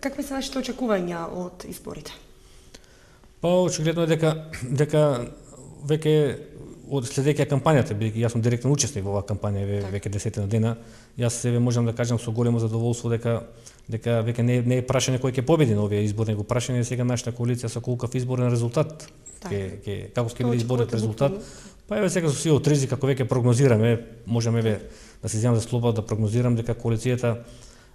Какви се вашите очекувања од изборите? Па очигледно е дека веќе од следејќи кампањата, бидејќи јас сум директен учесник во оваа кампања веќе 10 дена, јас себе можам да кажам со големо задоволство дека веќе не е прашање кој ќе победи на овие избори, него прашање е сега нашата коалиција со колкав изборен резултат како ќе биде изборниот резултат. Па еве сега со сите отрези како веќе прогнозираме, можеме да се земам за слобода да прогнозирам дека коалицијата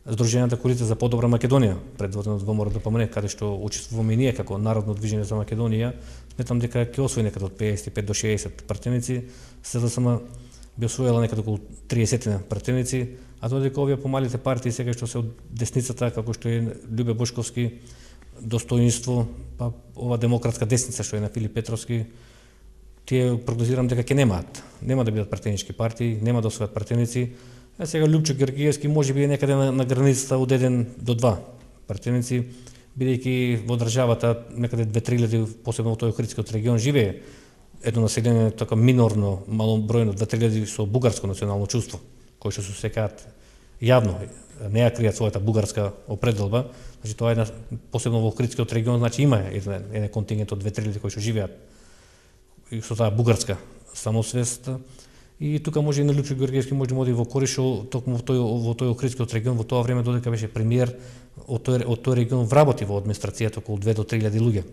Сдруженијата коалиција за подобра Македонија, предводена од ВМРО ДПМН, каде што учествуваме и ние како Народно движење за Македонија, сметам дека ќе освои некаде од 55 до 60 пратеници, СДСМ би освоила некаде околу 30 пратеници, а тоа дека овие помалите партии сега што се од десницата, како што е Љубе Бошковски, Достоинство, па ова демократска десница што е на Филип Петровски, тие прогнозирам дека ќе нема да бидат пратенички партии, нема да освојат пратеници. А сега Лјупчо Георгиевски може би е некаде на границата од 1 до 2 пратеници, бидејќи во државата некаде 2-3 посебно во тој Охридскиот регион живее едно население така минорно, малобројно 2-3 со бугарско национално чувство, кои што се секаат јавно, не ја кријат својата бугарска определба. Значи тоа е посебно во Охридскиот регион, значи има еден контингент од 2-3 кои што живеат со таа бугарска самосвест. И тука може и на Лјупчо Георгиевски може да оди во коришо токму во тој Охридскиот регион, во тоа време додека беше премиер од тој регион вработи во администрацијата околу 2 до 3.000 луѓе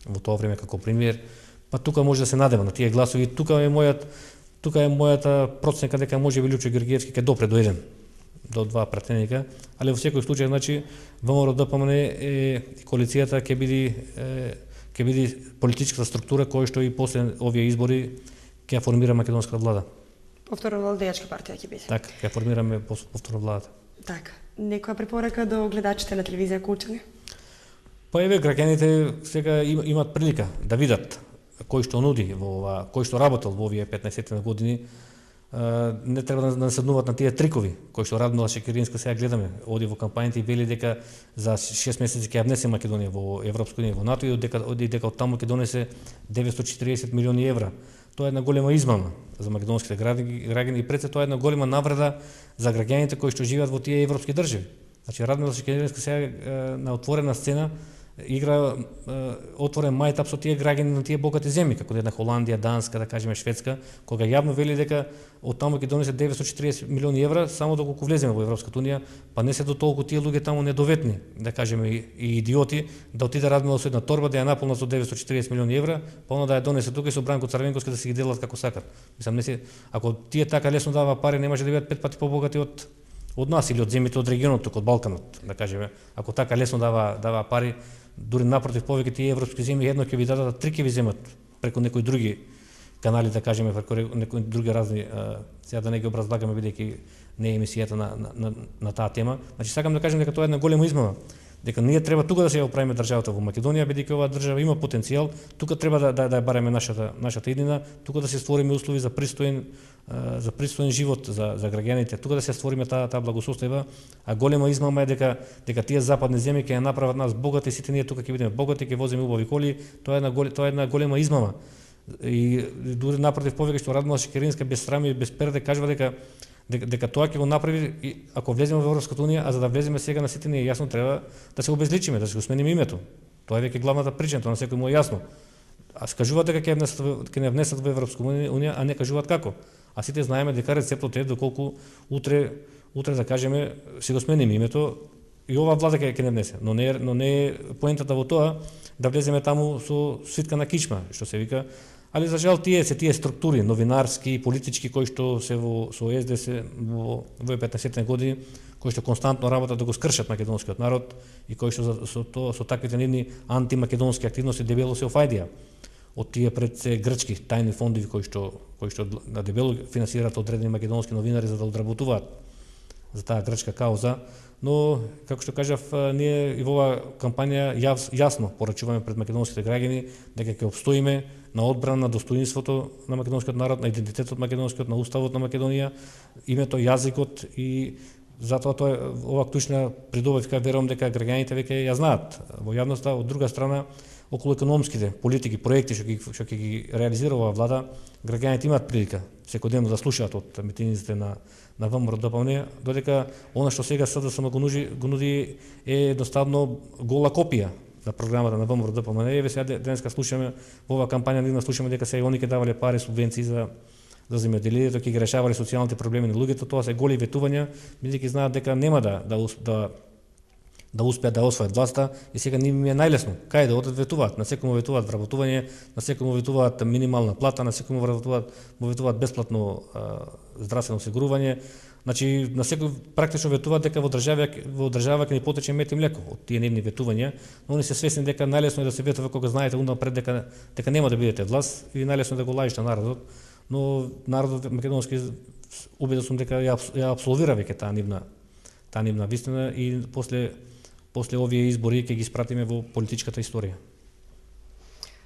во тоа време како премиер. Па тука може да се надева на тие гласови. Тука е мојата проценка дека може би Лјупчо Георгиевски ќе допре до 1 до 2 пратеника, али во секој случај значи ВМРО ДПМН коалицијата ќе биде политичката структура која што и после овие избори ќе формира македонска влада. Повторно владеачка партија ќе биде. Така, ќе формираме повторно владата. Така. Некоја препорака до гледачите на телевизија Кулчани? Па еве граѓаните сега имаат прилика да видат кој што нуди во ова, кој што работел во овие 15 години. Не треба да наседнуваат на тие трикови кои што Радмила Шекеринска сега гледаме, оди во кампањите и вели дека за 6 месеци ќе ја внесе Македонија во Европска унија, во НАТО и дека од таму ќе донесе 940 милиони евра. Тоа е една голема измама за македонските граѓани и пред се тоа е една голема навреда за граѓаните кои што живеат во тие европски држави. Значи Радмила Шекеринска сега на отворена сцена игра отворен мајтап со тие граѓани на тие богати земји, како една Холандија, Данска, да кажеме Шведска, кога јавно вели дека од таму ќе донесе 940 милиони евра само доколку влеземе во Европската унија, па не се до толку тие луѓе таму недоветни, да кажеме и идиоти, да отиде Радмила со една торба да ја наполна со 940 милиони евра, па она да ја донесе тука и со Бранко Црвенковски да си ги делат како сакат. Мислам, не се, ако тие така лесно дава пари, не може да бидат 5 пати побогати од нас или од земјите од регионот, тук од Балканот, да кажеме. Ако така лесно дава пари, дури напротив повеќе тие европски земји едно ќе ви дадат, 3 ќе ви земат преку некои други канали, да кажеме, преку некои други разни, сега да не ги образлагаме бидејќи не е емисијата на таа тема. Значи сакам да кажем дека тоа е една голема измама, дека ние треба тука да се ја оправиме државата во Македонија, бидејќи оваа држава има потенцијал, тука треба да ја бареме нашата иднина, тука да се створиме услови за пристоен живот за граѓаните, тука да се створиме таа благосостојба, а голема измама е дека тие западни земји ќе ја направат нас богати, сите ние тука ќе бидеме богати, ќе возиме убави коли, тоа е една голема измама. И дури напротив повеќе што Радмила Шекеринска без срам и без перде кажува дека тоа ќе го направи ако влеземе во Европската унија, а за да влеземе сега на сите ние јасно треба да се обезличиме, да се го смениме името. Тоа е веќе главната причина, тоа на секој му е јасно. А кажуваат дека ќе не внесат во Европска унија, а не кажуваат како. А сите знаеме дека рецептот е доколку утре да кажеме си го смениме името и ова влада ќе не внесе, но не е поентата во тоа да влеземе таму со свитка на кичма, што се вика. Али за жал тие структури новинарски и политички кои што се со СДС во 15 години, кои што константно работат да го скршат македонскиот народ и кои што со таквите нивни антимакедонски активности дебело се офајдија од тие пред се грчки тајни фондови кои што на дебело финансираат одредени македонски новинари за да одработуваат за таа грчка кауза. Но, како што кажав, ние и во оваа кампања јасно порачуваме пред македонските граѓани дека ќе обстоиме на одбрана на достоинството на македонскиот народ, на идентитетот македонскиот, на уставот на Македонија, името, јазикот и затоа тоа ова клучна придобивка верувам дека граѓаните веќе ја знаат во јавноста. Од друга страна, околу економските политики, проекти што ќе ги реализира оваа влада, граѓаните имаат прилика секојдневно да слушаат од митингите на ВМРО ДПМН, додека она што сега СДСМ го нуди е едноставно гола копија на програмата на ВМРО ДПМН. Еве сега денеска слушаме во оваа кампања нивна слушаме дека се они ќе давале пари субвенции за земјоделието, ќе ги решавале социјалните проблеми на луѓето, тоа се голи ветувања, бидејќи знаат дека нема да успеат да освојат власта и сега ним е најлесно. Кај да одат ветуваат, на секој му ветуваат вработување, на секој му ветуваат минимална плата, на секој му ветуваат бесплатно здравствено осигурување. Значи на секој практично ветуваат дека во држава ќе ни потече мед и млеко од тие нивни ветувања, но они се свесни дека најлесно е да се ветува кога знаете унапред дека нема да бидете власт и најлесно е да го лажите народот, но народот македонски убеден сум дека ја апсолвира веќе таа нивна вистина и после овие избори ќе ги спратиме во политичката историја.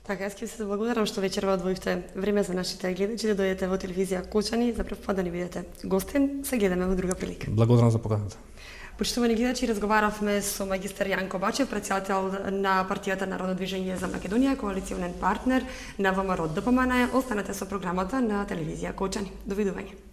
Така, јас ќе се благодарам што вечерва одвоивте време за нашите гледачи да дојдете во телевизија Кочани, за прв пат да ни бидете гостин, се гледаме во друга прилика. Благодарам за поканата. Почитувани гледачи, разговаравме со магистар Јанко Бачев, претседател на партијата Народно движење за Македонија, коалиционен партнер на ВМРО ДПМН. Останете со програмата на телевизија Кочани. Довидување.